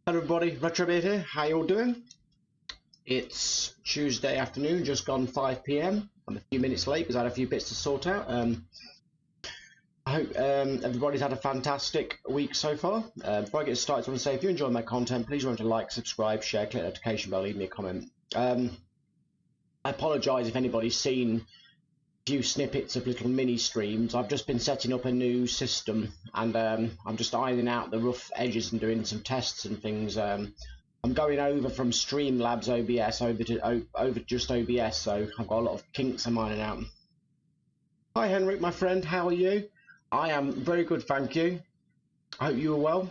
Hello everybody, Retrobeard here. How you all doing? It's Tuesday afternoon, just gone 5 PM. I'm a few minutes late because I had a few bits to sort out. I hope everybody's had a fantastic week so far. Before I get started, I want to say if you enjoy my content, please remember to like, subscribe, share, click the notification bell, leave me a comment. I apologise if anybody's seen a few snippets of little mini streams. I've just been setting up a new system and I'm just ironing out the rough edges and doing some tests and things. I'm going over from Streamlabs OBS over to just OBS, so I've got a lot of kinks I'm ironing out. Hi Henrik, my friend, how are you? I am very good, thank you. I hope you are well.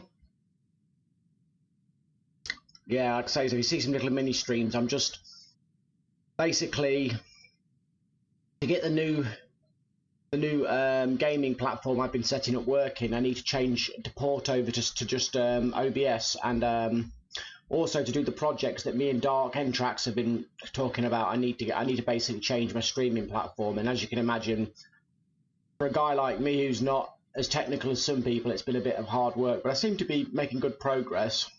Yeah, like I say, so if you see some little mini streams, I'm just basically to get the new gaming platform I've been setting up working. I need to change to port over to just OBS, and also to do the projects that me and Dark Entrax have been talking about. I need to basically change my streaming platform, and as you can imagine, for a guy like me who's not as technical as some people, it's been a bit of hard work, but I seem to be making good progress.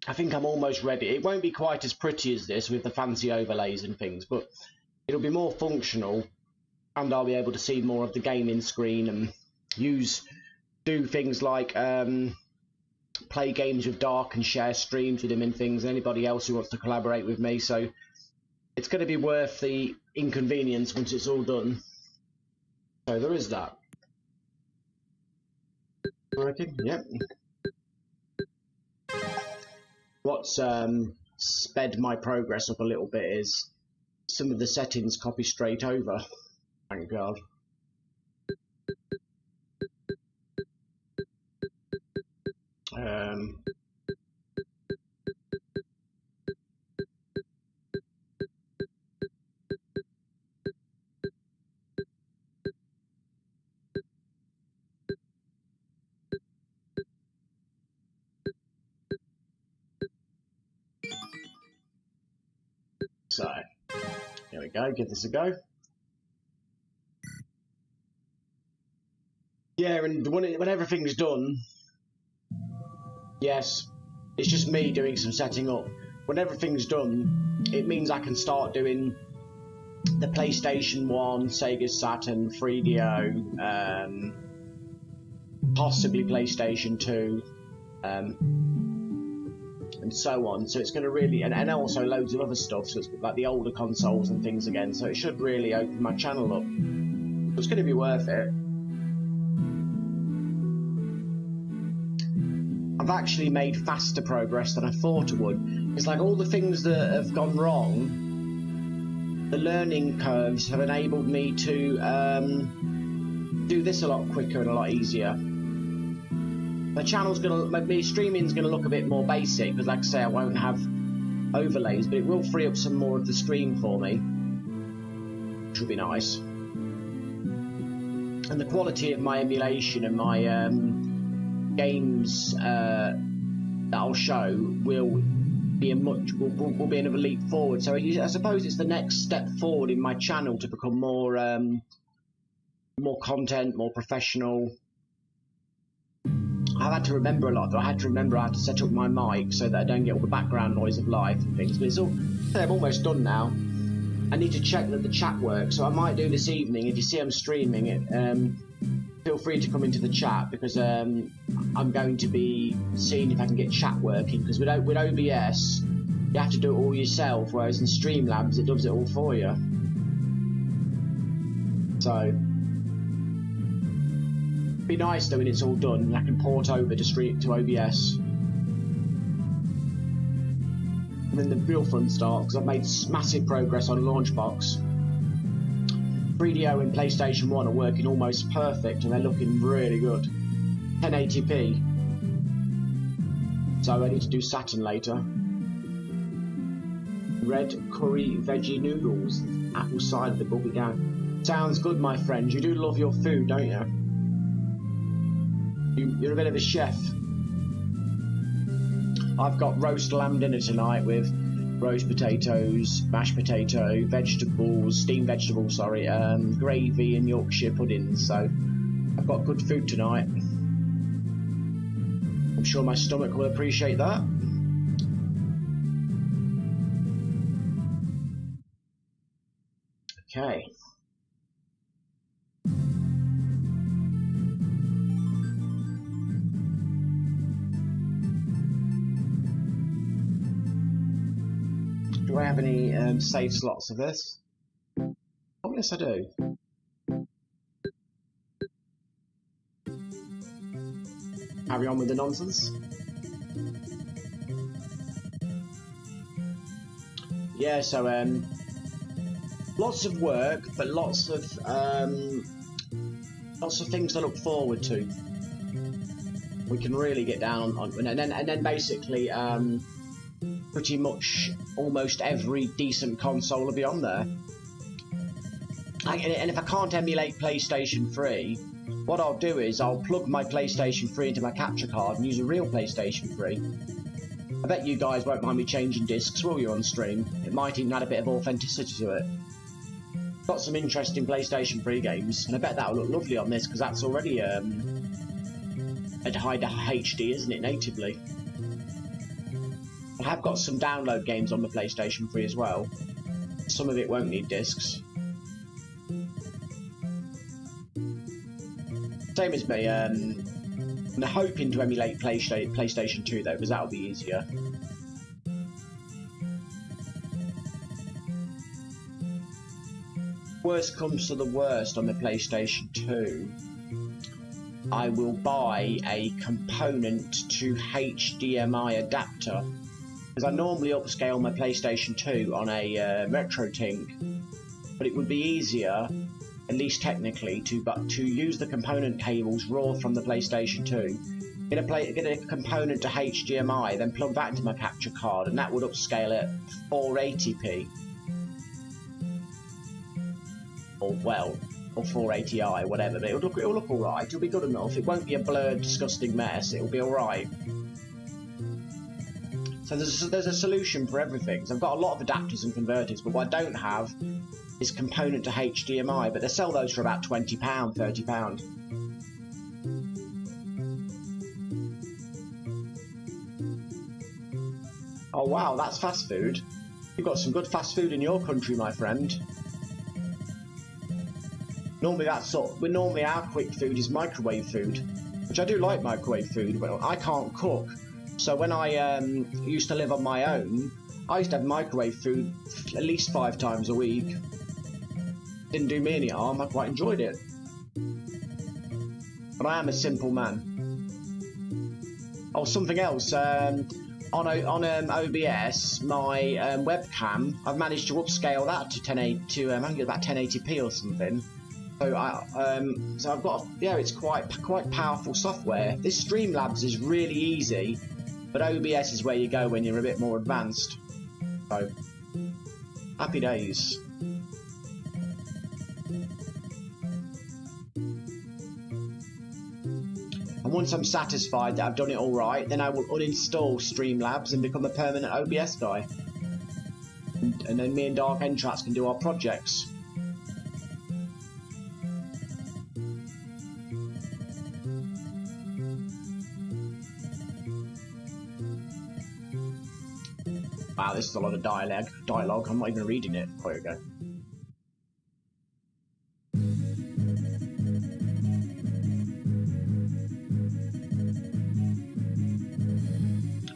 I think I'm almost ready. It won't be quite as pretty as this with the fancy overlays and things, but it'll be more functional, and I'll be able to see more of the gaming screen and do things like play games with Dark and share streams with him and things, and anybody else who wants to collaborate with me. So it's going to be worth the inconvenience once it's all done. So there is that. Working? Yep. What's sped my progress up a little bit is some of the settings copy straight over. Thank God. So, here we go, give this a go. Yeah, and when everything's done, yes, it's just me doing some setting up. When everything's done, it means I can start doing the PlayStation 1, Sega Saturn, 3DO, possibly PlayStation 2, and so on. So it's going to really, and also loads of other stuff, so it's like the older consoles and things again, so it should really open my channel up. It's going to be worth it. I've actually made faster progress than I thought I would. It's like all the things that have gone wrong, the learning curves have enabled me to do this a lot quicker and a lot easier. My channel's my streaming's gonna look a bit more basic because, like I say, I won't have overlays, but it will free up some more of the screen for me, which will be nice. And the quality of my emulation and my games that I'll show will be will be another leap forward. So I suppose it's the next step forward in my channel to become more more content, more professional. I've had to remember a lot though. I had to remember how to set up my mic so that I don't get all the background noise of life and things, but it's all, I'm almost done now. I need to check that the chat works, so I might do this evening. If you see I'm streaming it, feel free to come into the chat, because I'm going to be seeing if I can get chat working, because with OBS you have to do it all yourself, whereas in Streamlabs it does it all for you. So it'd be nice though when it's all done and I can port over to OBS. And then the real fun starts, because I've made massive progress on Launchbox. 3DO and PlayStation 1 are working almost perfect and they're looking really good. 1080p. So I need to do Saturn later. Red curry veggie noodles. Apple cider, bubble down. Sounds good, my friend. You do love your food, don't you? You're a bit of a chef. I've got roast lamb dinner tonight with roast potatoes, mashed potato, vegetables, steamed vegetables, sorry, gravy and Yorkshire puddings. So I've got good food tonight. I'm sure my stomach will appreciate that. Okay. Do I have any save slots of this? Oh, yes, I do. Carry on with the nonsense. Yeah, so lots of work, but lots of things to look forward to. We can really get down on, and then basically pretty much almost every decent console will be on there. And if I can't emulate PlayStation 3, what I'll do is I'll plug my PlayStation 3 into my capture card and use a real PlayStation 3. I bet you guys won't mind me changing discs, will you, on stream? It might even add a bit of authenticity to it. Got some interesting PlayStation 3 games, and I bet that'll look lovely on this, because that's already at high HD, isn't it, natively? I have got some download games on the PlayStation 3 as well. Some of it won't need discs. Same as me, I'm hoping to emulate PlayStation 2 though, because that'll be easier. Worst comes to the worst on the PlayStation 2, I will buy a component to HDMI adapter, because I normally upscale my PlayStation 2 on a RetroTink, but it would be easier, at least technically, to use the component cables raw from the PlayStation 2, get a component to HDMI, then plug that into my capture card, and that would upscale it 480p. Or 480i, whatever, but it'll look alright, it'll be good enough, it won't be a blurred, disgusting mess, it'll be alright. So there's a solution for everything. So I've got a lot of adapters and converters, but what I don't have is component to HDMI, but they sell those for about £20, £30. Oh wow, that's fast food. You've got some good fast food in your country, my friend. Normally our quick food is microwave food, which I do like microwave food, but I can't cook. So when I used to live on my own, I used to have microwave food at least 5 times a week. Didn't do me any harm, I quite enjoyed it. But I am a simple man. Oh, something else, on OBS, my webcam, I've managed to upscale that to 1080 I think it's about 1080p or something. So I've got, yeah, it's quite powerful software. This Streamlabs is really easy, but OBS is where you go when you're a bit more advanced. So, happy days. And once I'm satisfied that I've done it all right, then I will uninstall Streamlabs and become a permanent OBS guy. And then me and Dark Entrats can do our projects. Wow, this is a lot of dialogue. I'm not even reading it. There we go.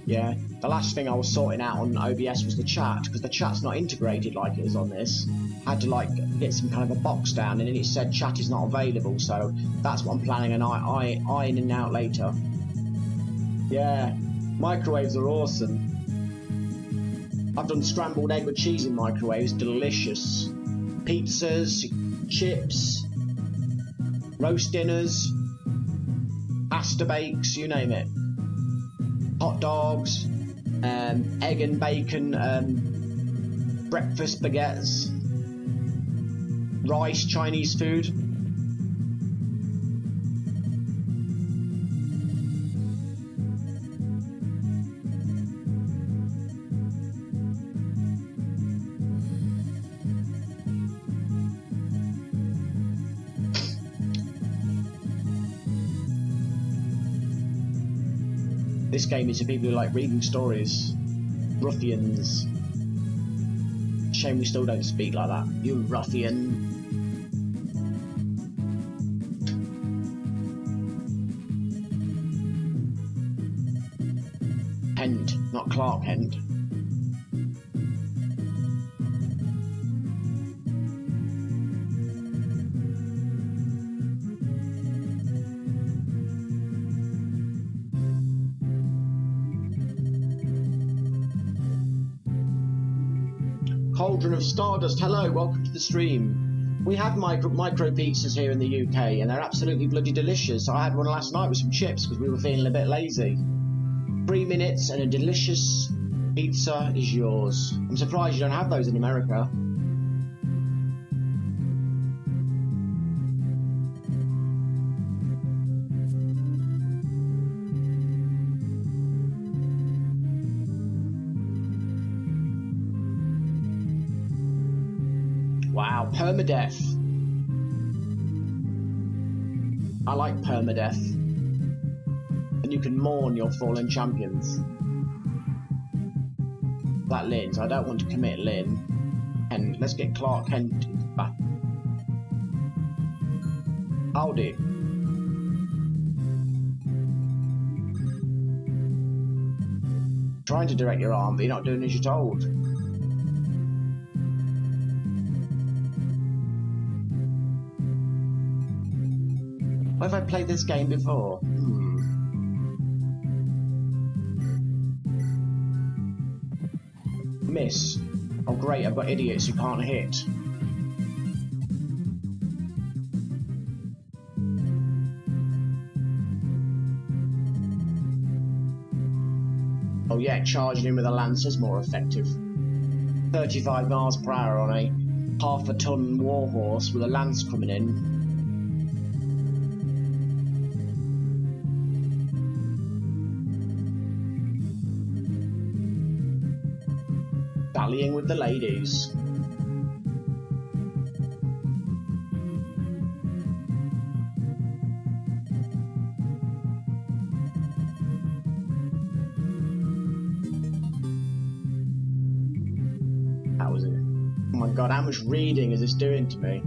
Yeah, the last thing I was sorting out on OBS was the chat, because the chat's not integrated like it is on this. I had to like get some kind of a box down, and then it said chat is not available, so that's what I'm planning on ironing out later. Yeah, microwaves are awesome. I've done scrambled egg with cheese in microwaves, delicious. Pizzas, chips, roast dinners, pasta bakes, you name it. Hot dogs, egg and bacon, breakfast baguettes, rice, Chinese food. This game is for people who like reading stories. Ruffians. Shame we still don't speak like that. You ruffian. Kent, not Clark Kent. Cauldron of Stardust, hello, welcome to the stream. We have micro pizzas here in the UK and they're absolutely bloody delicious. I had one last night with some chips because we were feeling a bit lazy. 3 minutes and a delicious pizza is yours. I'm surprised you don't have those in America. Wow, permadeath. I like permadeath. And you can mourn your fallen champions. That Lynn, so I don't want to commit Lynn. And let's get Clark Kent back. Howdy. Trying to direct your arm, but you're not doing as you're told. Have I played this game before? Miss. Oh great, I've got idiots who can't hit. Oh yeah, charging in with a lance is more effective. 35 miles per hour on a half-a-ton warhorse with a lance coming in. Dallying with the ladies. That was it. Oh my god, how much reading is this doing to me?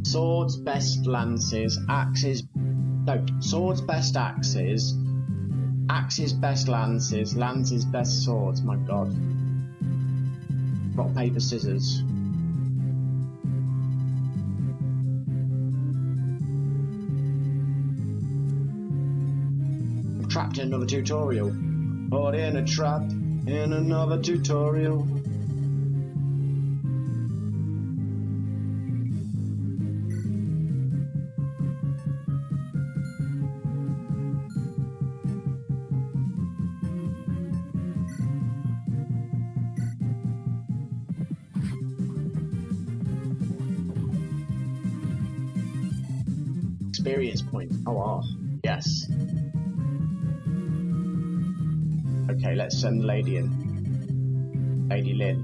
Swords, best lances, axes. No, swords, best axes, axes, best lances, lances, best swords. My god. Rock, paper, scissors. I'm trapped in another tutorial. Caught in a trap in another tutorial. Experience point. Oh, yes. Okay, let's send the lady in. Lady Lynn.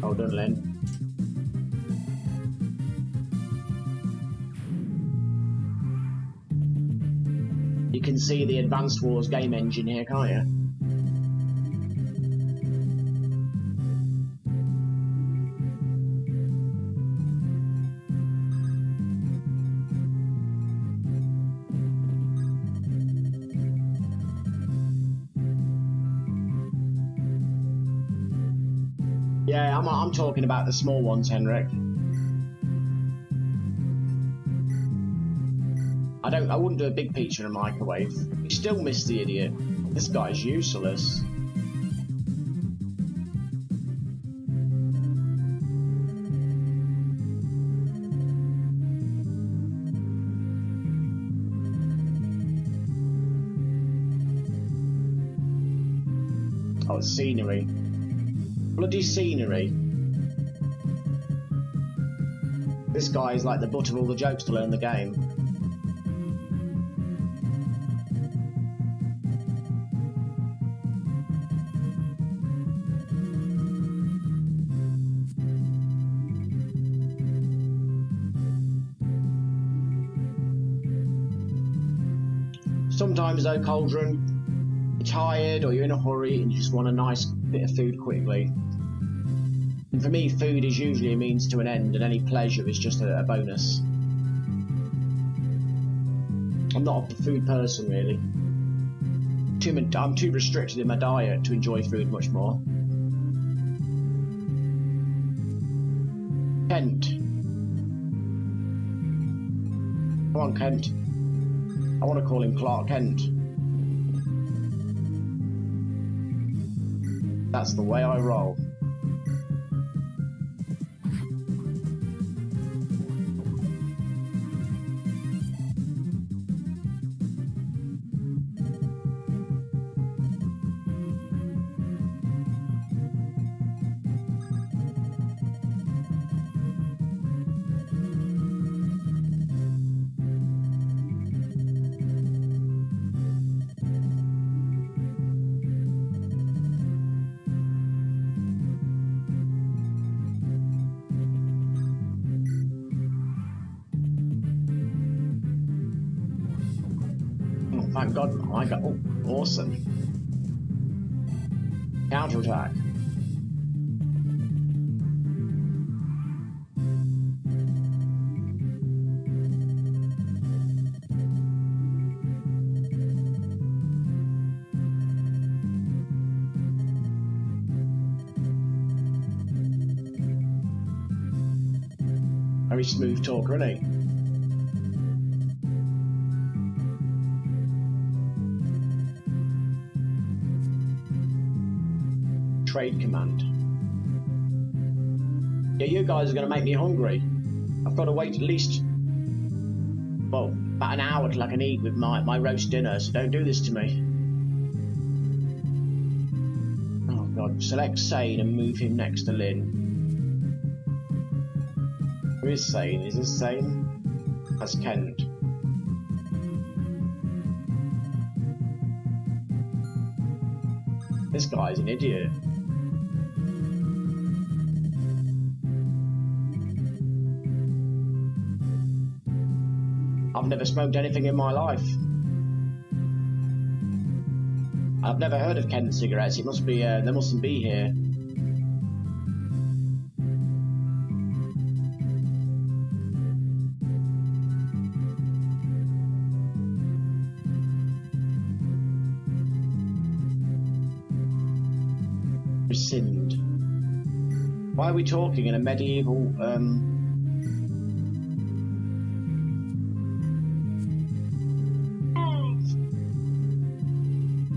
Hold on, Lynn. You can see the Advanced Wars game engine here, can't you? Yeah, I'm talking about the small ones, Henrik. I wouldn't do a big pizza in a microwave. You still miss the idiot. This guy's useless. Oh, scenery. Bloody scenery. This guy is like the butt of all the jokes to learn the game. Sometimes though, Cauldron, you're tired or you're in a hurry and you just want a nice bit of food quickly. And for me, food is usually a means to an end, and any pleasure is just a bonus. I'm not a food person, really. I'm too restricted in my diet to enjoy food much more. Kent. Come on, Kent. I want to call him Clark Kent. That's the way I roll. Thank God, I got awesome. Counterattack. Very smooth talker, isn't he? Trade command. Yeah, you guys are going to make me hungry. I've got to wait at least, well, about an hour till I can eat with my roast dinner, so don't do this to me. Oh God, select Sane and move him next to Lynn. Who is Sane? Is this Sane? That's Kent. This guy's an idiot. I've never smoked anything in my life. I've never heard of Kent cigarettes. It must be, they mustn't be here. Rescind. Why are we talking in a medieval,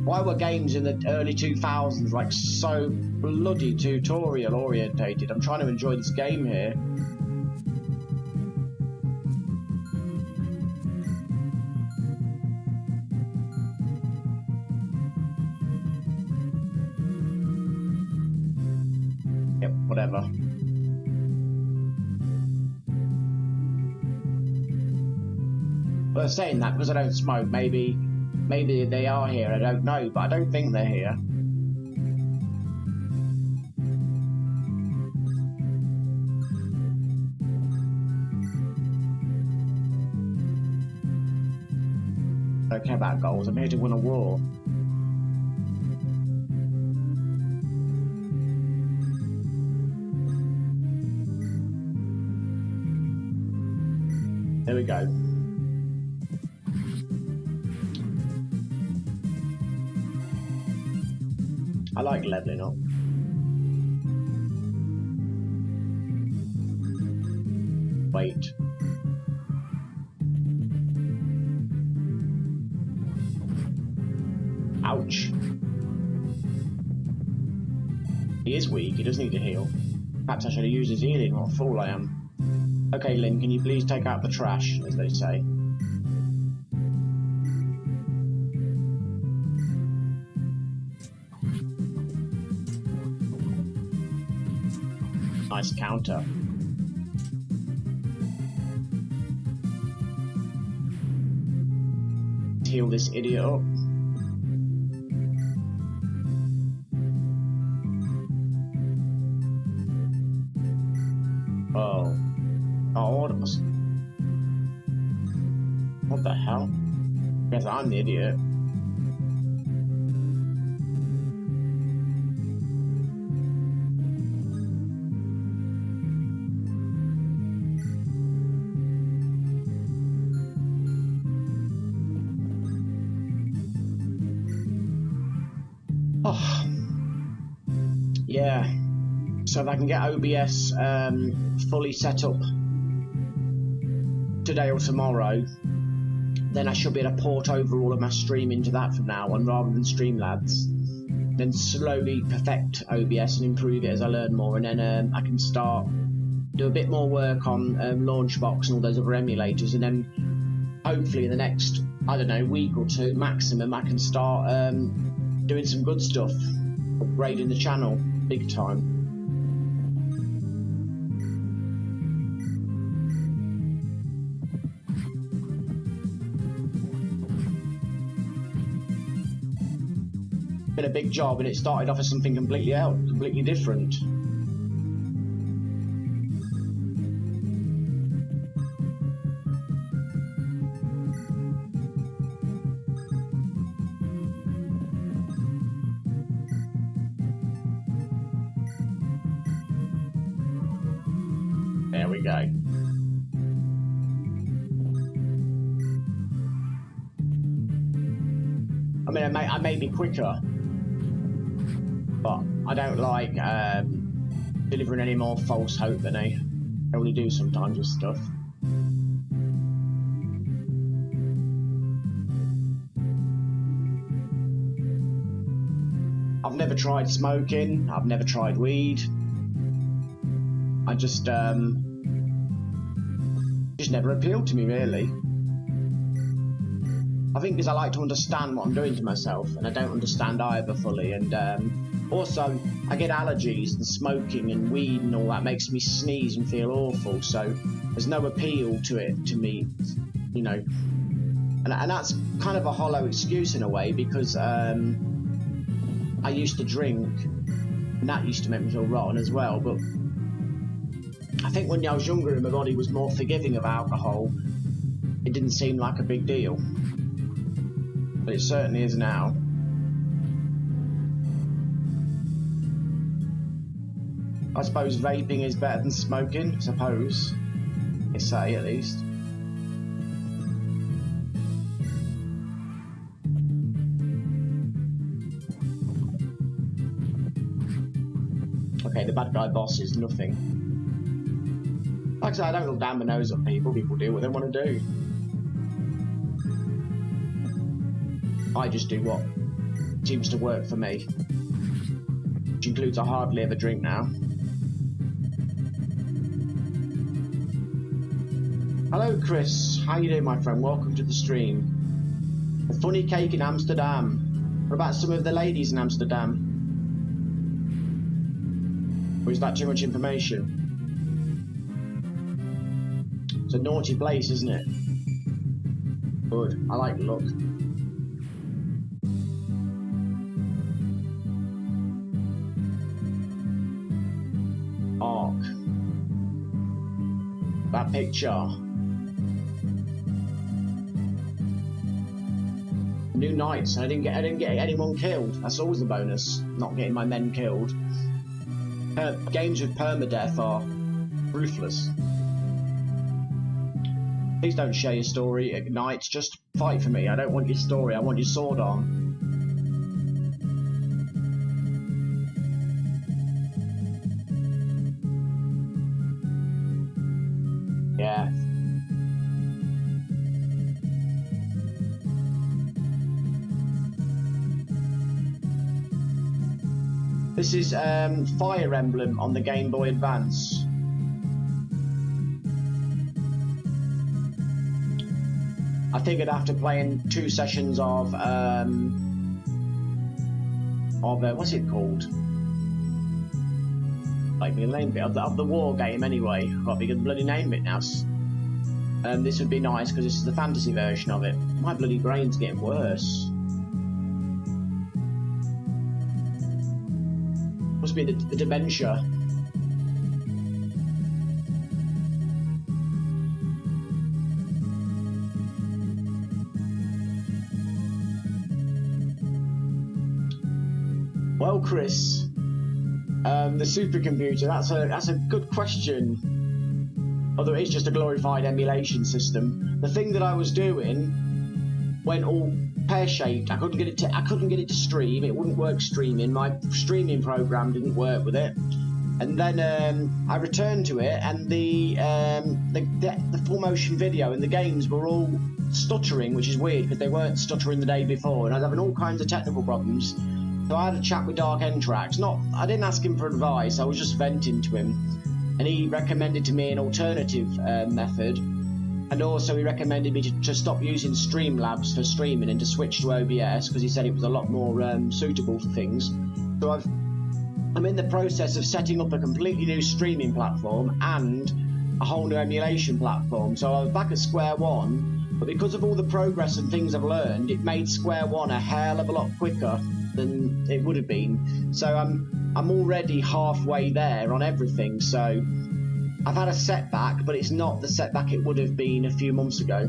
Why were games in the early 2000s like so bloody tutorial orientated? I'm trying to enjoy this game here. Yep, whatever. But saying that, because I don't smoke, maybe they are here, I don't know, but I don't think they're here. I don't care about goals, I'm here to win a war. There we go. I like leveling up. Wait. Ouch. He is weak, he does need to heal. Perhaps I should have used his healing, what a fool I am. Okay, Lynn, can you please take out the trash, as they say? Nice counter. Heal this idiot up. Oh, what the hell? Guess I'm the idiot. Oh, yeah. So if I can get OBS fully set up today or tomorrow, then I should be able to port over all of my streaming to that from now on, rather than Streamlabs. Then slowly perfect OBS and improve it as I learn more, and then I can start do a bit more work on Launchbox and all those other emulators, and then hopefully in the next, I don't know, week or two maximum, I can start doing some good stuff, upgrading the channel big time. Been a big job, and it started off as something completely different. There we go. I mean, I may be quicker, but I don't like delivering any more false hope than I only do sometimes with stuff. I've never tried smoking, I've never tried weed. I just never appealed to me, really. I think because I like to understand what I'm doing to myself, and I don't understand either fully, and also I get allergies, and smoking and weed and all that makes me sneeze and feel awful, so there's no appeal to it to me, you know. And that's kind of a hollow excuse in a way, because I used to drink, and that used to make me feel rotten as well, but I think when I was younger and my body was more forgiving of alcohol, it didn't seem like a big deal. But it certainly is now. I suppose vaping is better than smoking, I suppose. They say, at least. Okay, the bad guy boss is nothing. Like I said, I don't look down my nose at people. People do what they want to do. I just do what seems to work for me, which includes I hardly ever drink now. Hello Chris, how you doing my friend? Welcome to the stream. A funny cake in Amsterdam. What about some of the ladies in Amsterdam? Or is that too much information? It's a naughty place, isn't it? Good, I like the look. Ark. That picture. New Knights. I didn't get anyone killed. That's always a bonus. Not getting my men killed. Games with permadeath are ruthless. Please don't share your story at Knights. Just fight for me. I don't want your story. I want your sword on. Yeah. This is Fire Emblem on the Game Boy Advance. I figured after playing 2 sessions of what's it called? Like the name bit of the war game anyway. I can't think of the bloody name it now. This would be nice because this is the fantasy version of it. My bloody brain's getting worse. Must be the dementia. Well, Chris, the supercomputer, that's a good question. Although it is just a glorified emulation system. The thing that I was doing went all pear-shaped. I couldn't get it to stream. It wouldn't work streaming. My streaming program didn't work with it. And then I returned to it, and the full motion video and the games were all stuttering, which is weird because they weren't stuttering the day before, and I was having all kinds of technical problems. So I had a chat with Dark Entrax. I didn't ask him for advice. I was just venting to him, and he recommended to me an alternative method, and also he recommended me to stop using Streamlabs for streaming and to switch to OBS because he said it was a lot more suitable for things. So I'm in the process of setting up a completely new streaming platform and a whole new emulation platform. So I was back at square one, but because of all the progress and things I've learned, it made square one a hell of a lot quicker than it would have been. So I'm already halfway there on everything. So I've had a setback, but it's not the setback it would have been a few months ago.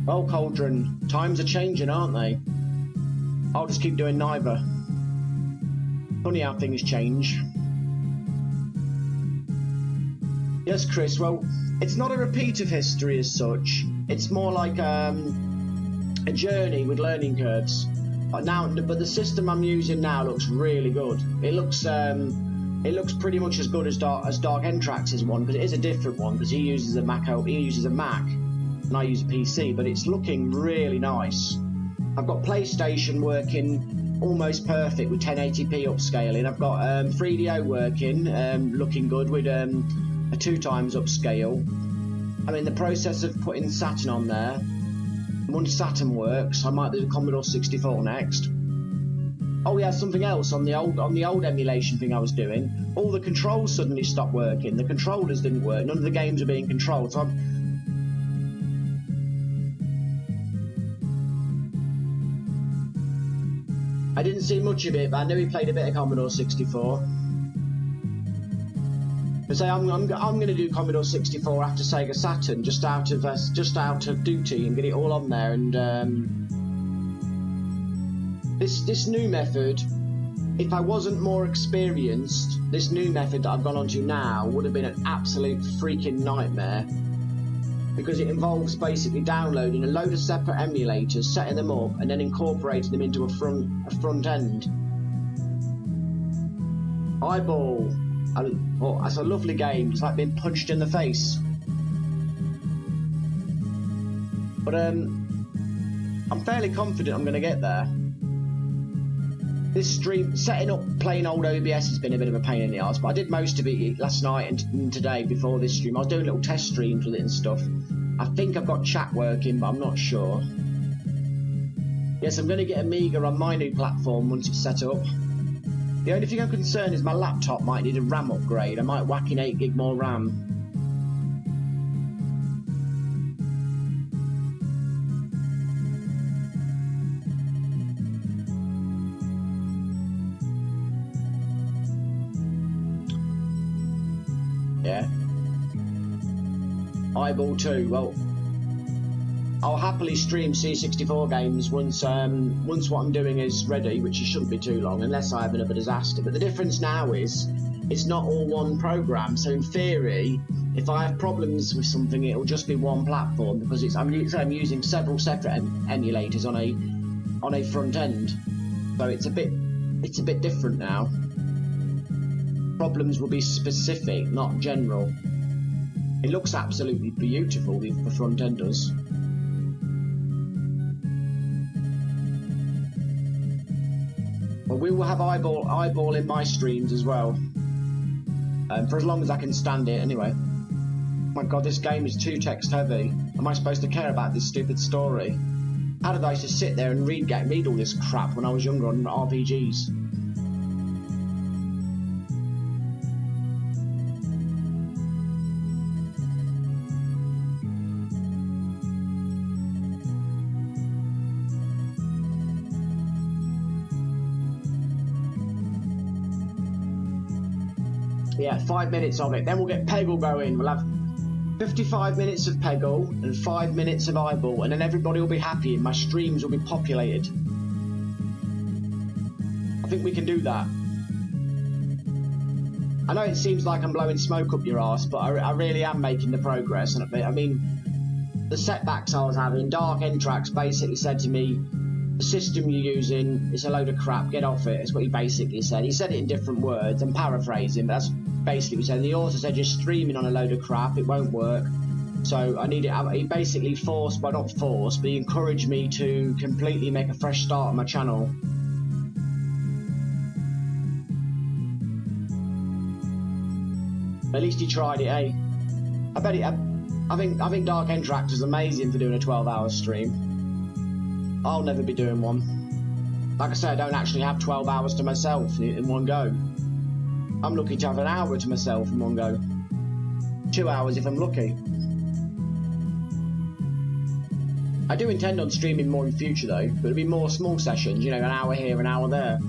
Well, Cauldron, times are changing, aren't they? I'll just keep doing neither. Funny how things change. Yes, Chris, well, it's not a repeat of history as such. It's more like a journey with learning curves. But the system I'm using now looks really good. It looks pretty much as good as Dark Entrax's one, because it is a different one, because he uses a Mac, and I use a PC, but it's looking really nice. I've got PlayStation working almost perfect with 1080p upscaling. I've got 3DO working, looking good with a 2x upscale. I'm in the process of putting Saturn on there. Once Saturn works, I might do the Commodore 64 next. Oh yeah, something else on the old emulation thing I was doing. All the controls suddenly stopped working. The controllers didn't work. None of the games are being controlled. So I didn't see much of it, but I knew he played a bit of Commodore 64. So I'm going to do Commodore 64 after Sega Saturn, just out of duty, and get it all on there. And this new method, if I wasn't more experienced, this new method that I've gone on to now would have been an absolute freaking nightmare, because it involves basically downloading a load of separate emulators, setting them up, and then incorporating them into a front end. Eyeball. That's a lovely game. It's like being punched in the face. But I'm fairly confident I'm going to get there. This stream, setting up plain old OBS has been a bit of a pain in the arse, but I did most of it last night and today before this stream. I was doing little test streams with it and stuff. I think I've got chat working, but I'm not sure. Yes, I'm going to get Amiga on my new platform once it's set up. The only thing I'm concerned is my laptop might need a RAM upgrade. I might whack in 8 gig more RAM. Yeah. Eyeball 2. Well, I'll happily stream C64 games once what I'm doing is ready, which it shouldn't be too long, unless I have another disaster. But the difference now is it's not all one program. So in theory, if I have problems with something, it'll just be one platform, because I'm using several separate emulators on a front end. So it's a bit different now. Problems will be specific, not general. It looks absolutely beautiful, the front end does. But we will have eyeball in my streams as well, for as long as I can stand it anyway. My god, this game is too text heavy. Am I supposed to care about this stupid story? How did I used to sit there and read all this crap when I was younger on RPGs? Yeah, 5 minutes of it. Then we'll get Peggle going. We'll have 55 minutes of Peggle and 5 minutes of Eyeball, and then everybody will be happy and my streams will be populated. I think we can do that. I know it seems like I'm blowing smoke up your arse, but I really am making the progress. And I mean, the setbacks I was having, Dark Entrax basically said to me, the system you're using is a load of crap, get off it. That's what he basically said. He said it in different words, I'm paraphrasing, but that's basically what he said. And he also said, you're streaming on a load of crap, it won't work. So I need it. He basically forced, well not forced, but he encouraged me to completely make a fresh start on my channel. At least he tried it, eh? I bet it. I think Dark Entrax is amazing for doing a 12-hour stream. I'll never be doing one. Like I said, I don't actually have 12 hours to myself in one go. I'm lucky to have an hour to myself in one go. 2 hours if I'm lucky. I do intend on streaming more in future though, but it'll be more small sessions, you know, an hour here, an hour there.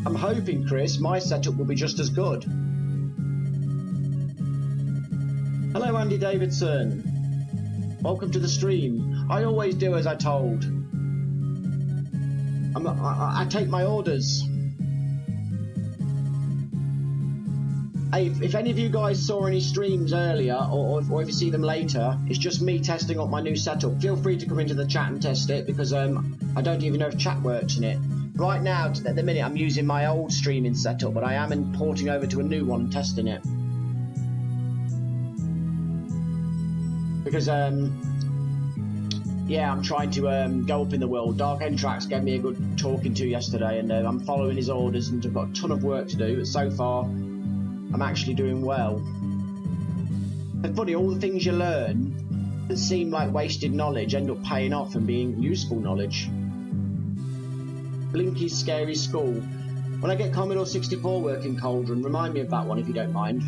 I'm hoping, Chris, my setup will be just as good. Hello, Andy Davidson. Welcome to the stream. I always do as I told. I take my orders. Hey, if any of you guys saw any streams earlier, or if you see them later, it's just me testing up my new setup. Feel free to come into the chat and test it, because I don't even know if chat works in it. Right now, at the minute, I'm using my old streaming setup, but I am importing over to a new one and testing it. Because, yeah, I'm trying to go up in the world. Dark Entrax gave me a good talking to yesterday, and I'm following his orders, and I've got a ton of work to do. But so far, I'm actually doing well. And funny, all the things you learn that seem like wasted knowledge end up paying off and being useful knowledge. Blinky's Scary School. When I get Commodore 64 working Cauldron, remind me of that one if you don't mind.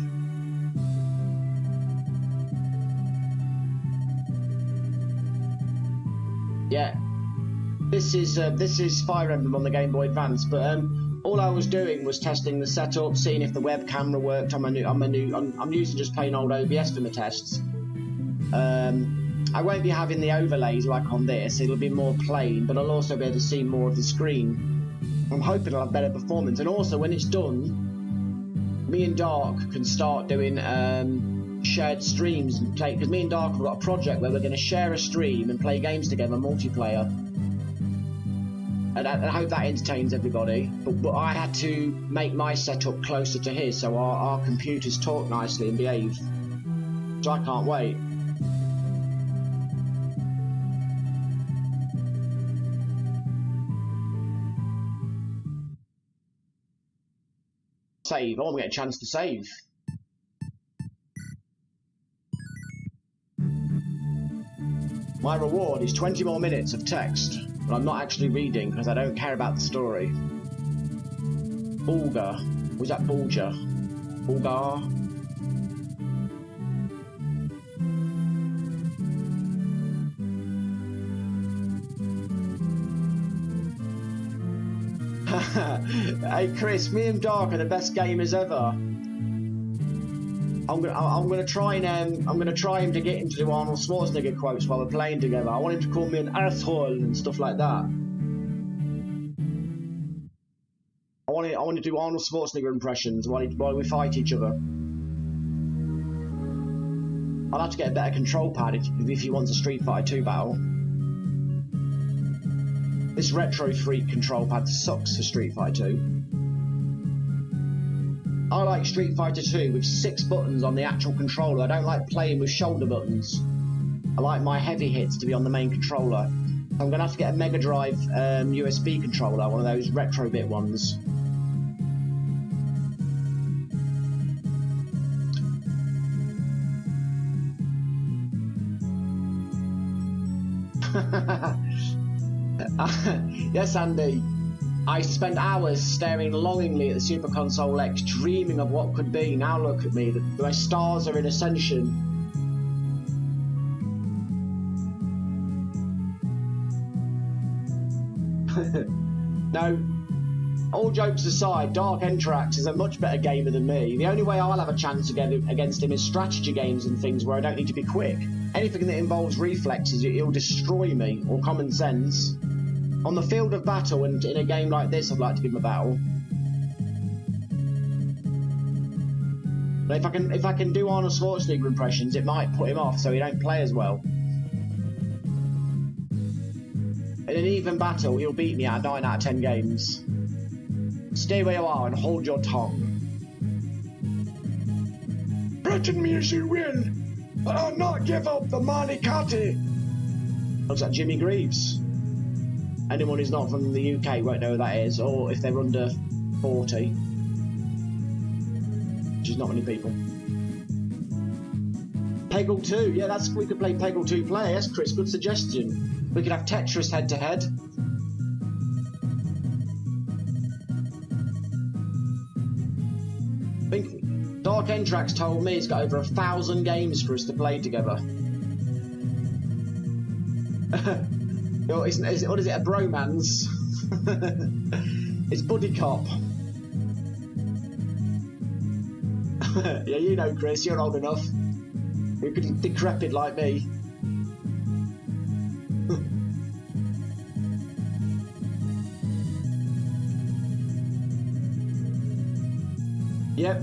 Yeah, this is Fire Emblem on the Game Boy Advance, but all I was doing was testing the setup, seeing if the web camera worked on my new. I'm using just plain old OBS for my tests. I won't be having the overlays like on this, it'll be more plain, but I'll also be able to see more of the screen. I'm hoping I'll have better performance, and also when it's done, me and Dark can start doing shared streams and play, because me and Dark have got a project where we're going to share a stream and play games together, multiplayer. And I hope that entertains everybody, but I had to make my setup closer to his so our computers talk nicely and behave. So I can't wait. Save. I want to get a chance to save. My reward is 20 more minutes of text, but I'm not actually reading because I don't care about the story. Bulgar. Was that Bulger? Bulgar? Hey Chris, me and Dark are the best gamers ever. I'm gonna try him to get him to do Arnold Schwarzenegger quotes while we're playing together. I want him to call me an asshole and stuff like that. I want to do Arnold Schwarzenegger impressions while we fight each other. I'll have to get a better control pad if he wants a Street Fighter 2 battle. This Retro Freak control pad sucks for Street Fighter 2. I like Street Fighter 2 with 6 buttons on the actual controller. I don't like playing with shoulder buttons. I like my heavy hits to be on the main controller. So I'm going to have to get a Mega Drive USB controller, one of those retro bit ones. Yes, Andy. I spent hours staring longingly at the Super Console X, dreaming of what could be. Now look at me, my stars are in ascension. No, All jokes aside, Dark Entrax is a much better gamer than me. The only way I'll have a chance against him is strategy games and things where I don't need to be quick. Anything that involves reflexes, he'll destroy me, or common sense. On the field of battle, and in a game like this, I'd like to give him a battle. But if I can do Arnold Schwarzenegger impressions, it might put him off, so he don't play as well. In an even battle, he'll beat me at 9 out of 10 games. Stay where you are and hold your tongue. Threaten me as you will, but I'll not give up the Manicati. Looks like Jimmy Greaves. Anyone who's not from the UK won't know who that is, or if they're under 40. Which is not many people. Peggle 2, yeah, we could play Peggle 2 player. Yes, Chris, good suggestion. We could have Tetris head to head. I think Dark Entrax told me he's got over 1,000 games for us to play together. What is it, a bromance? It's Buddy Cop. Yeah, you know, Chris, you're old enough. You could be decrepit like me. Yep.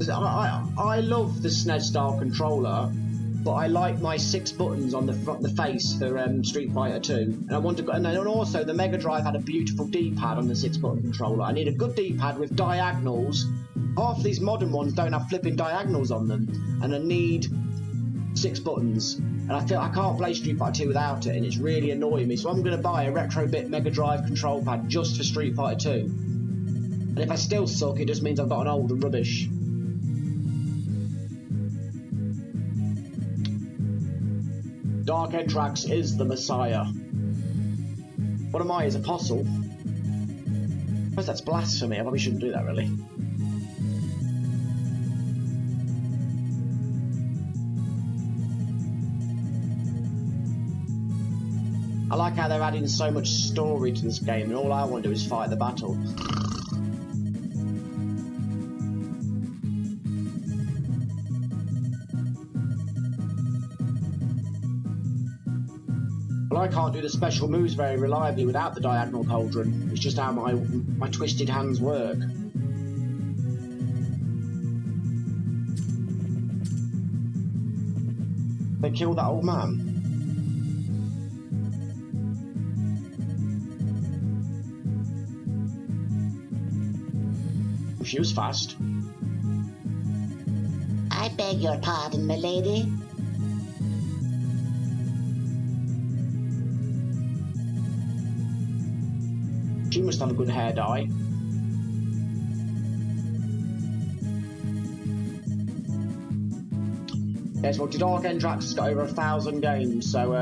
I love the SNES style controller, but I like my 6 buttons on the face for Street Fighter 2. And I want to go, and then also the Mega Drive had a beautiful D-pad on the 6-button controller. I need a good D-pad with diagonals. Half these modern ones don't have flipping diagonals on them, and I need 6 buttons. And I feel I can't play Street Fighter 2 without it, and it's really annoying me. So I'm going to buy a Retrobit Mega Drive control pad just for Street Fighter 2. And if I still suck, it just means I've gotten old and rubbish. Dark Entrax is the Messiah. What am I, his apostle? I suppose that's blasphemy. I probably shouldn't do that, really. I like how they're adding so much story to this game, and all I want to do is fight the battle. Well, I can't do the special moves very reliably without the diagonal cauldron. It's just how my twisted hands work. They killed that old man. She was fast. I beg your pardon, milady. She must have a good hair dye. Yes, well, Dark Entrax has got over 1,000 games, so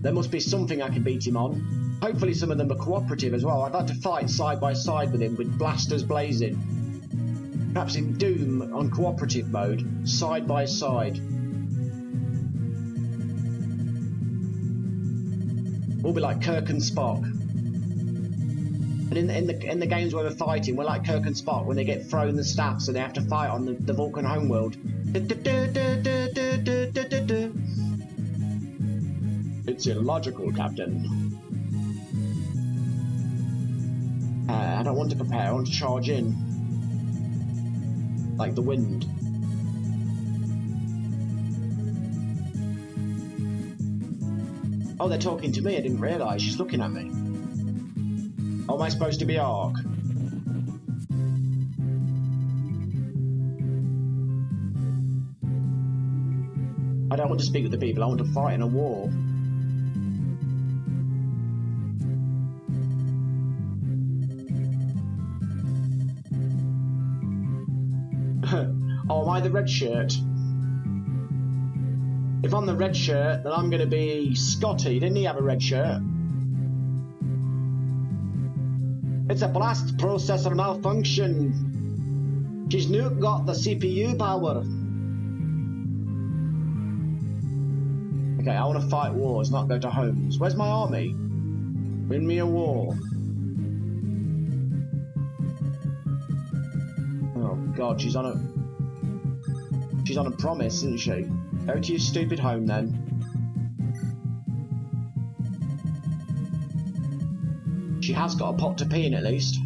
there must be something I can beat him on. Hopefully some of them are cooperative as well. I'd like to fight side by side with him with blasters blazing. Perhaps in Doom on cooperative mode, side by side. We'll be like Kirk and Spock. And in the games where we're fighting, we're like Kirk and Spock when they get thrown the staffs and they have to fight on the Vulcan homeworld. It's illogical, Captain. I don't want to prepare, I want to charge in. Like the wind. Oh, they're talking to me, I didn't realise. She's looking at me. Oh, am I supposed to be Ark? I don't want to speak with the people, I want to fight in a war. Oh, am I the red shirt? If I'm the red shirt, then I'm going to be Scotty. Didn't he have a red shirt? It's a blast processor malfunction. She's not got the CPU power. Okay, I want to fight wars, not go to homes. Where's my army? Win me a war. God, she's on a promise, isn't she? Go to your stupid home then. She has got a pot to pee in at least.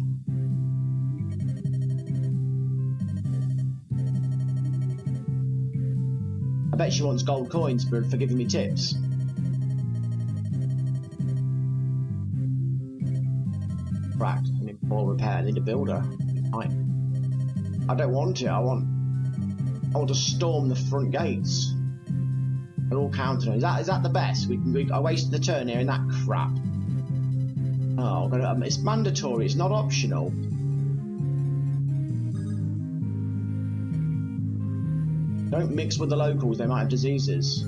I bet she wants gold coins for giving me tips. Cracked. I need more repair. I need a builder. I don't want it. I want to storm the front gates. They're all counting on. Is that the best? I wasted the turn here in that crap. Oh, it's mandatory. It's not optional. Don't mix with the locals. They might have diseases.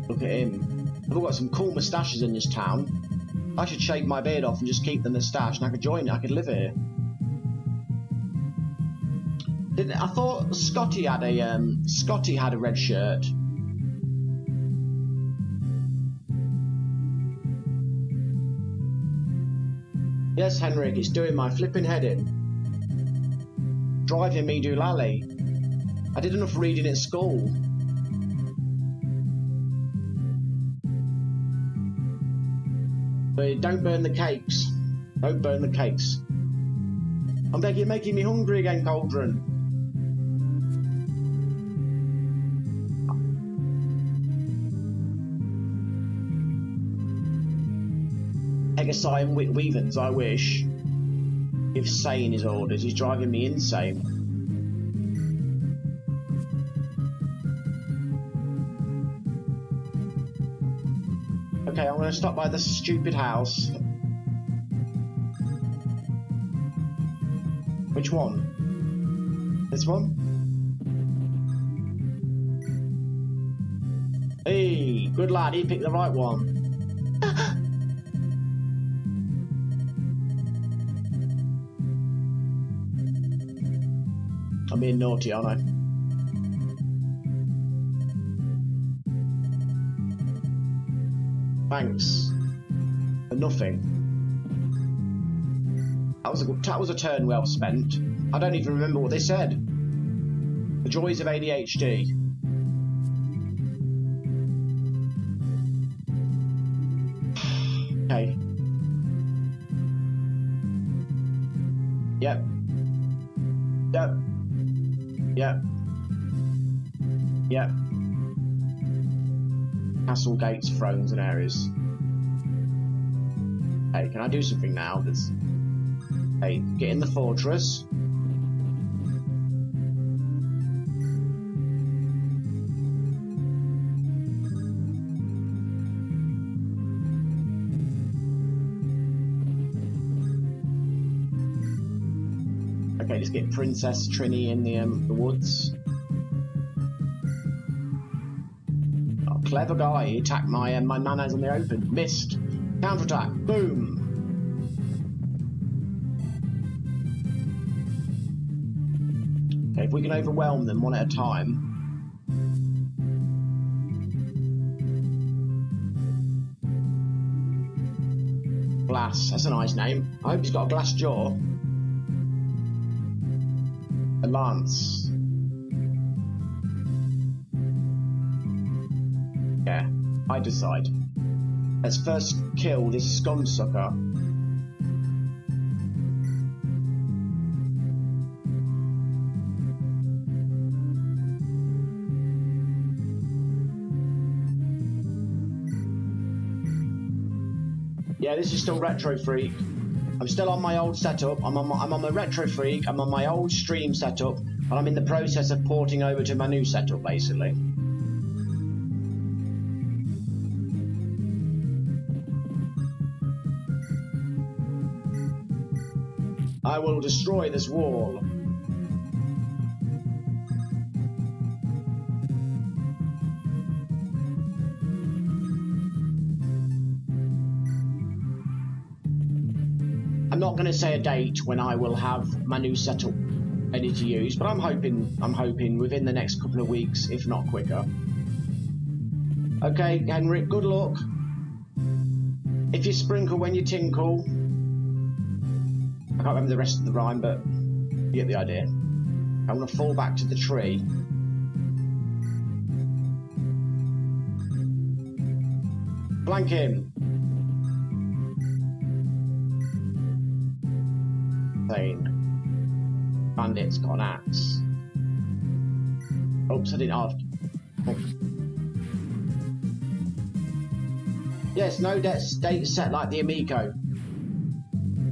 Look at him. I've got some cool moustaches in this town. I should shave my beard off and just keep the moustache, and I could join it. I could live here. I thought Scotty had a red shirt. Yes, Henrik, it's doing my flipping head in. Driving me doolally. I did enough reading at school. But don't burn the cakes. Don't burn the cakes. I'm begging, making me hungry again, Cauldron. Eggersign Weavens, I wish. If sane his orders, he's driving me insane. Okay, I'm going to stop by the stupid house. Which one? This one? Hey, good lad, he picked the right one. I'm being naughty, aren't I? Thanks for nothing. That was a turn well spent. I don't even remember what they said. The joys of ADHD. Okay. Yep. Yep. Yep. Yep. Castle gates, thrones and areas. Hey, can I do something now? Hey, get in the fortress. Okay, just get Princess Trini in the woods. Oh, clever guy. He attacked my nanas in the open. Missed. Counterattack. Boom. Okay, if we can overwhelm them one at a time. Glass. That's a nice name. I hope he's got a glass jaw. A lance. Yeah, I decide. Let's first kill this scum sucker. Yeah, this is still Retro Freak. I'm still on my old setup. I'm on the Retro Freak. I'm on my old stream setup, and I'm in the process of porting over to my new setup, basically. I will destroy this wall. I'm not going to say a date when I will have my new setup ready to use, but I'm hoping within the next couple of weeks, if not quicker. Okay, Henrik, good luck. If you sprinkle when you tinkle. I can't remember the rest of the rhyme, but you get the idea. I want to fall back to the tree. Flank him. Bandit's got an axe. Oops, I didn't ask. Oh. Yes, no date set like the Amico.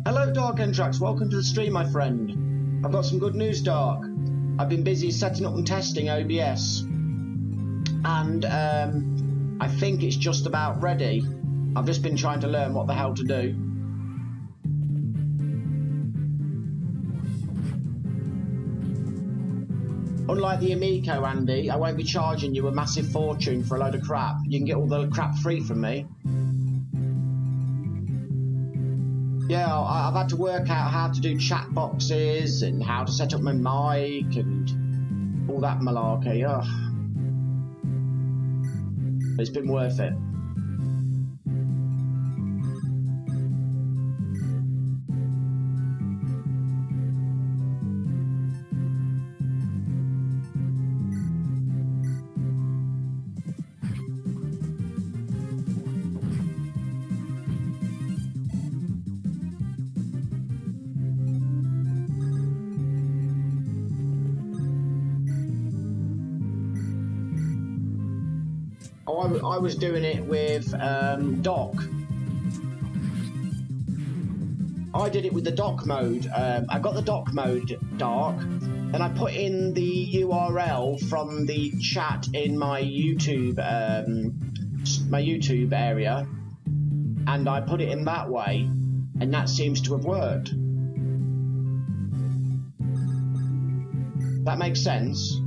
Hello, Dark Entrax. Welcome to the stream, my friend. I've got some good news, Dark. I've been busy setting up and testing OBS. And I think it's just about ready. I've just been trying to learn what the hell to do. Unlike the Amico, Andy, I won't be charging you a massive fortune for a load of crap. You can get all the crap free from me. Yeah, I've had to work out how to do chat boxes and how to set up my mic and all that malarkey. Ugh. It's been worth it. I was doing it with Doc. I did it with the Doc mode. I got the Doc mode dark, and I put in the URL from the chat in my YouTube area, and I put it in that way, and that seems to have worked. That makes sense.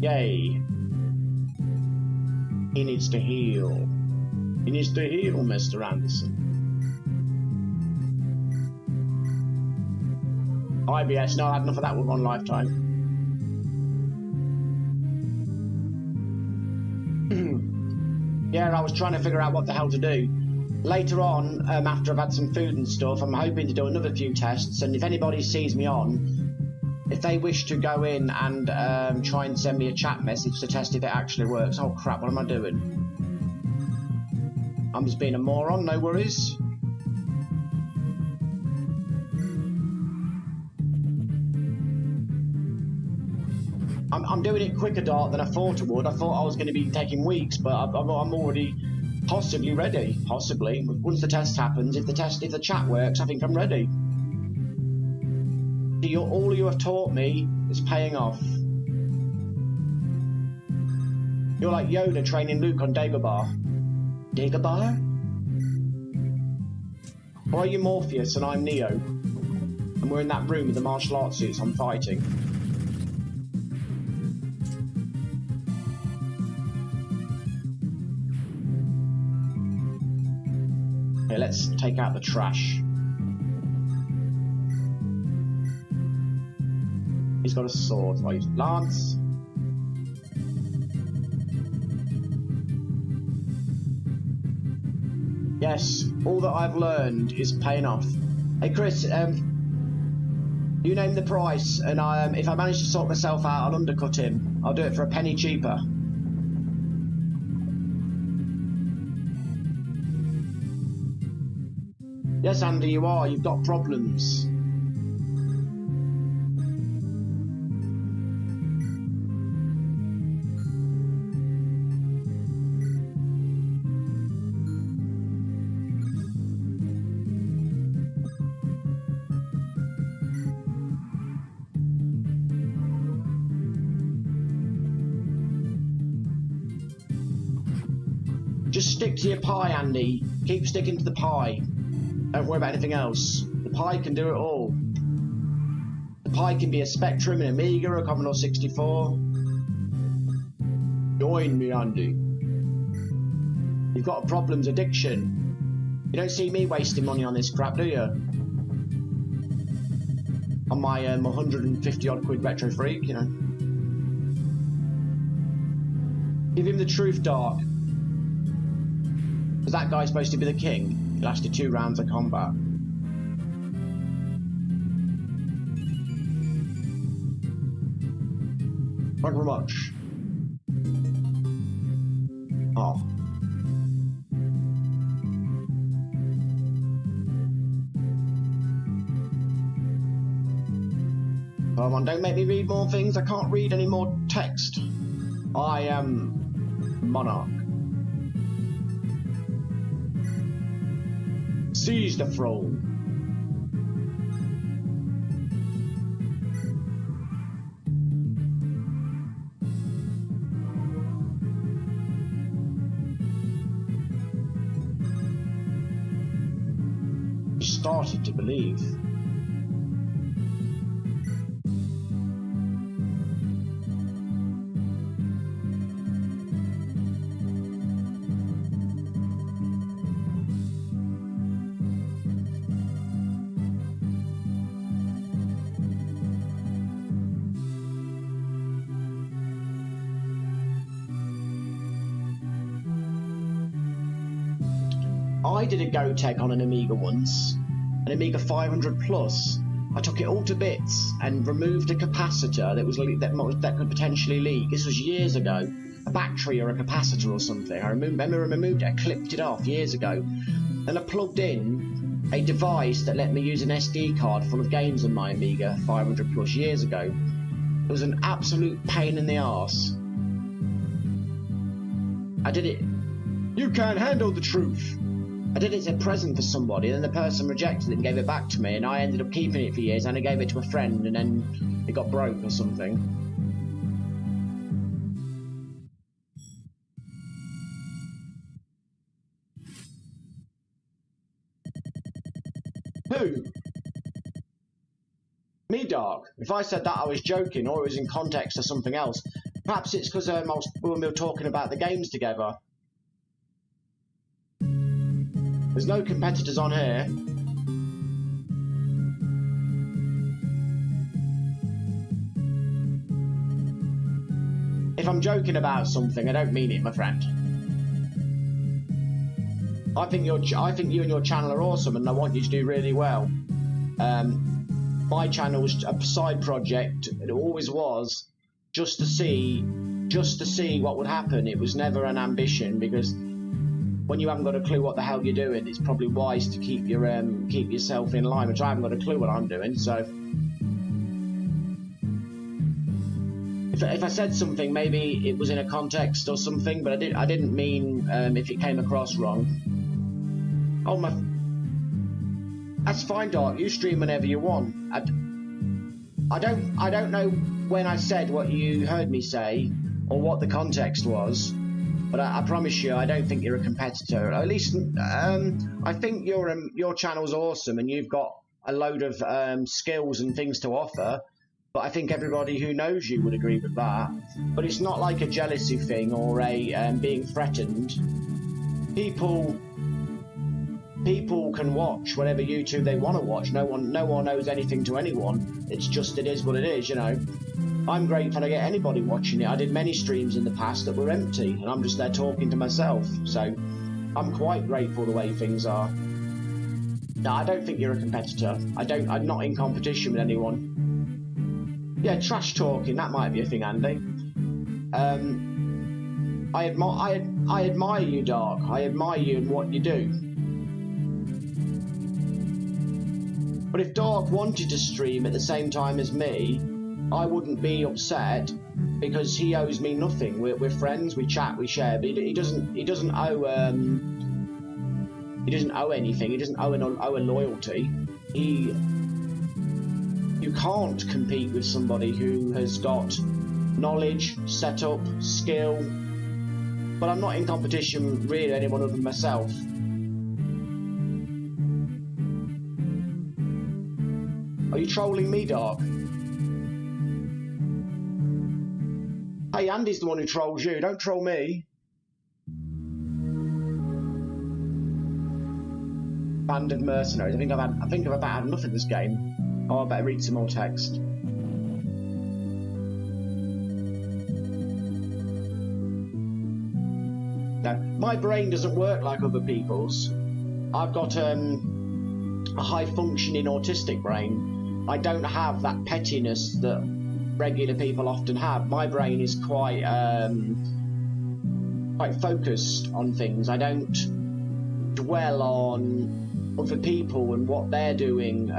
Yay. He needs to heal. He needs to heal, Mr. Anderson. IBS, no, I had enough of that with one lifetime. Yeah, I was trying to figure out what the hell to do. Later on, after I've had some food and stuff, I'm hoping to do another few tests, and if anybody sees me on, if they wish to go in and try and send me a chat message to test if it actually works. Oh crap, what am I doing? I'm just being a moron, no worries. I'm doing it quicker, Dart, than I thought I would. I thought I was going to be taking weeks, but I'm already possibly ready. Possibly. Once the test happens, if the chat works, I think I'm ready. All you have taught me is paying off. You're like Yoda training Luke on Dagobah. Dagobah? Or are you Morpheus and I'm Neo? And we're in that room with the martial arts suits I'm fighting. Okay, let's take out the trash. He's got a sword, so I use lance. Yes, all that I've learned is paying off. Hey Chris, you name the price, and if I manage to sort myself out, I'll undercut him. I'll do it for a penny cheaper. Yes, Andy, you are. You've got problems. Just stick to your pie, Andy. Keep sticking to the pie. Don't worry about anything else. The pie can do it all. The pie can be a Spectrum, an Amiga, or a Commodore 64. Join me, Andy. You've got a problems addiction. You don't see me wasting money on this crap, do you? on my 150 odd quid Retro Freak, you know. Give him the truth, Dark. Was that guy supposed to be the king? He lasted 2 rounds of combat. Thank you very much. Oh. Come on, don't make me read more things. I can't read any more text. I am Monarch. Seize the throne. He started to believe. I did a GoTech on an Amiga once, an Amiga 500 Plus. I took it all to bits and removed a capacitor that could potentially leak. This was years ago. A battery or a capacitor or something. I removed it, I clipped it off years ago. And I plugged in a device that let me use an SD card full of games on my Amiga 500 Plus years ago. It was an absolute pain in the arse. I did it. You can't handle the truth. I did it as a present for somebody, and then the person rejected it and gave it back to me, and I ended up keeping it for years, and I gave it to a friend, and then it got broke or something. Who? Me, Dark. If I said that, I was joking, or it was in context or something else. Perhaps it's because when we were talking about the games together. There's no competitors on here. If I'm joking about something, I don't mean it, my friend. I think you and your channel are awesome, and I want you to do really well. My channel was a side project. It always was, just to see what would happen. It was never an ambition, because when you haven't got a clue what the hell you're doing, it's probably wise to keep yourself in line, which I haven't got a clue what I'm doing. So if I said something, maybe it was in a context or something, but I didn't mean if it came across wrong. Oh my, that's fine, Dark. You stream whenever you want. I don't know when I said what you heard me say or what the context was. But I promise you, I don't think you're a competitor. At least, I think your channel's awesome, and you've got a load of skills and things to offer. But I think everybody who knows you would agree with that. But it's not like a jealousy thing or a being threatened. People can watch whatever YouTube they want to watch. No one knows anything to anyone. It is what it is, you know. I'm grateful I get anybody watching it. I did many streams in the past that were empty, and I'm just there talking to myself. So I'm quite grateful the way things are. No, I don't think you're a competitor. I'm not in competition with anyone. Yeah, trash talking, that might be a thing, Andy. I admire you, Dark. I admire you and what you do. But if Dark wanted to stream at the same time as me, I wouldn't be upset, because he owes me nothing. We're friends, we chat, we share, but he doesn't owe anything. He doesn't owe a loyalty. You can't compete with somebody who has got knowledge, setup, skill. But I'm not in competition really with anyone other than myself. Are you trolling me, Dark? Hey, Andy's the one who trolls you. Don't troll me. Band of mercenaries. I think I've about had enough of this game. Oh, I better read some more text. Now, my brain doesn't work like other people's. I've got a high-functioning autistic brain. I don't have that pettiness that regular people often have. My brain is quite focused on things. I don't dwell on other people and what they're doing.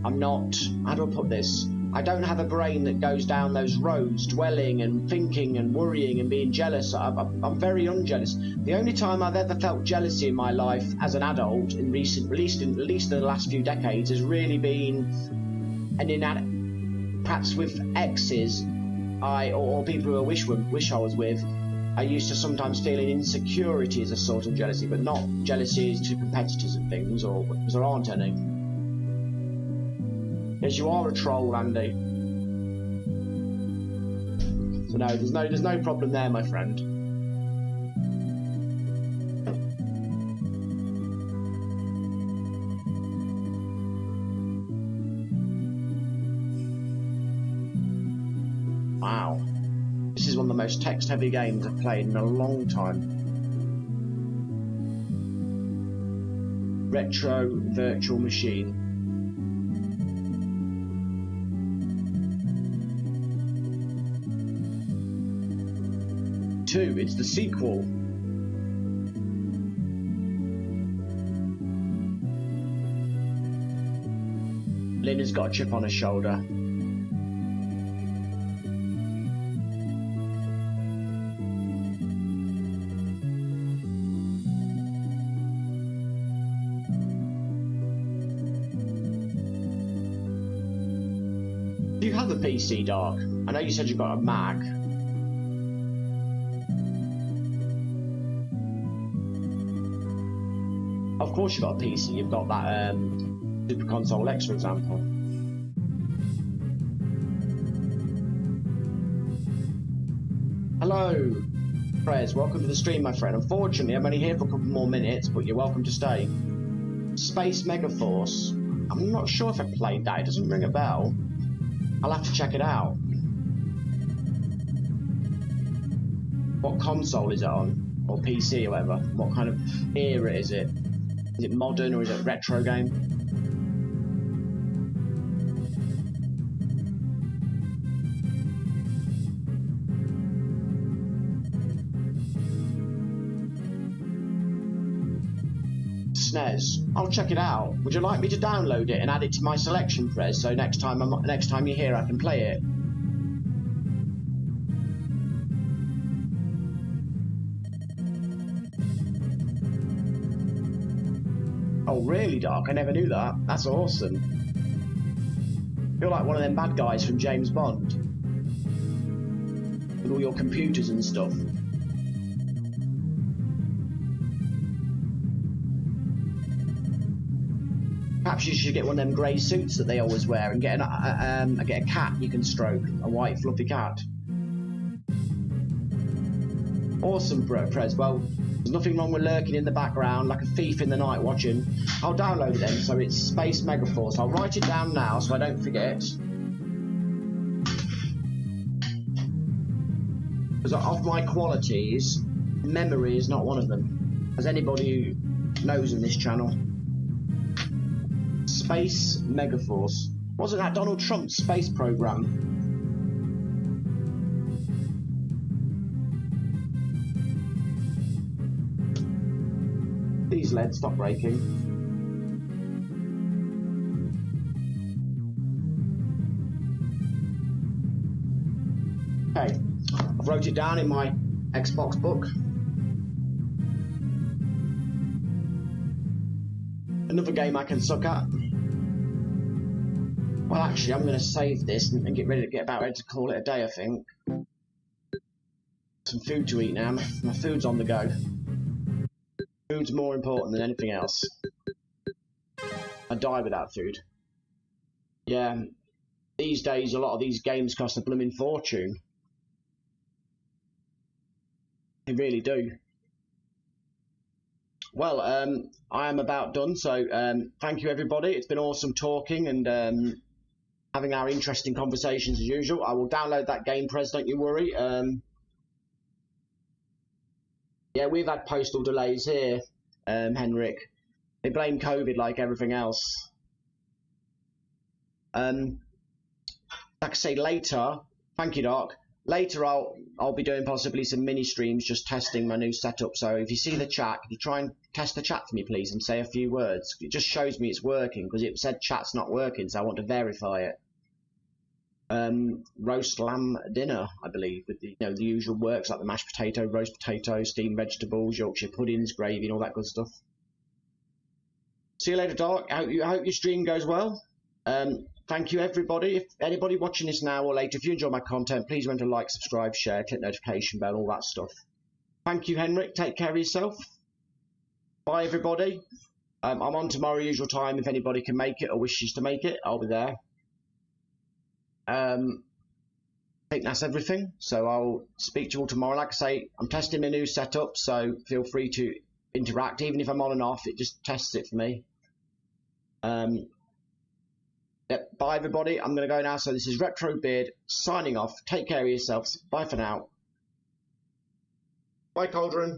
I'm not, how do I put this? I don't have a brain that goes down those roads, dwelling and thinking and worrying and being jealous. I'm very unjealous. The only time I've ever felt jealousy in my life as an adult, at least in the last few decades, has really been perhaps with exes, or people who I wish I was with. I used to sometimes feel an insecurity as a sort of jealousy, but not jealousy to competitors and things, or because there aren't any. Yes, you are a troll, Andy. So no, there's no problem there, my friend. Wow. This is one of the most text-heavy games I've played in a long time. Retro Virtual Machine. It's the sequel. Lynn has got a chip on her shoulder. Do you have a PC, Dark? I know you said you've got a Mac. Of course you've got a PC, you've got that Super Console X, for example. Hello, Prez, welcome to the stream, my friend. Unfortunately, I'm only here for a couple more minutes, but you're welcome to stay. Space Megaforce. I'm not sure if I've played that, it doesn't ring a bell. I'll have to check it out. What console is it on? Or PC or whatever? What kind of era is it? Is it modern or is it a retro game? SNES. I'll check it out. Would you like me to download it and add it to my selection, Prez, so next time you're here I can play it? Oh really, Dark? I never knew that. That's awesome. You're like one of them bad guys from James Bond. With all your computers and stuff. Perhaps you should get one of them grey suits that they always wear and get a cat you can stroke. A white fluffy cat. Awesome, Prez. Well, there's nothing wrong with lurking in the background like a thief in the night watching. I'll download it then, so it's Space Megaforce. I'll write it down now so I don't forget. Because of my qualities, memory is not one of them. As anybody who knows in this channel. Space Megaforce. Wasn't that Donald Trump's space program? These leads, stop breaking. Okay, I've wrote it down in my Xbox book. Another game I can suck at. Well, actually, I'm going to save this and get ready to call it a day, I think. Some food to eat now. My food's on the go. Food's more important than anything else. I die without food. Yeah, these days a lot of these games cost a blooming fortune. They really do. Well, I am about done. So thank you, everybody. It's been awesome talking and having our interesting conversations as usual. I will download that game, Prez. Don't you worry. Yeah, we've had postal delays here, Henrik. They blame COVID like everything else. Like I say, later. Thank you, Doc. Later, I'll be doing possibly some mini streams, just testing my new setup. So if you see the chat, if you try and test the chat for me, please, and say a few words. It just shows me it's working because it said chat's not working, so I want to verify it. Roast lamb dinner, I believe, with the the usual works like the mashed potato, roast potato, steamed vegetables, Yorkshire puddings, gravy, and all that good stuff. See you later, Doc. I hope your stream goes well. Thank you, everybody. If anybody watching this now or later, if you enjoy my content, please remember to like, subscribe, share, click notification bell, all that stuff. Thank you, Henrik. Take care of yourself. Bye, everybody. I'm on tomorrow usual time. If anybody can make it or wishes to make it, I'll be there. I think that's everything. So I'll speak to you all tomorrow. Like I say, I'm testing my new setup, so feel free to interact. Even if I'm on and off, it just tests it for me. Yep, bye everybody. I'm going to go now. So this is Retro Beard signing off. Take care of yourselves. Bye for now. Bye, Cauldron.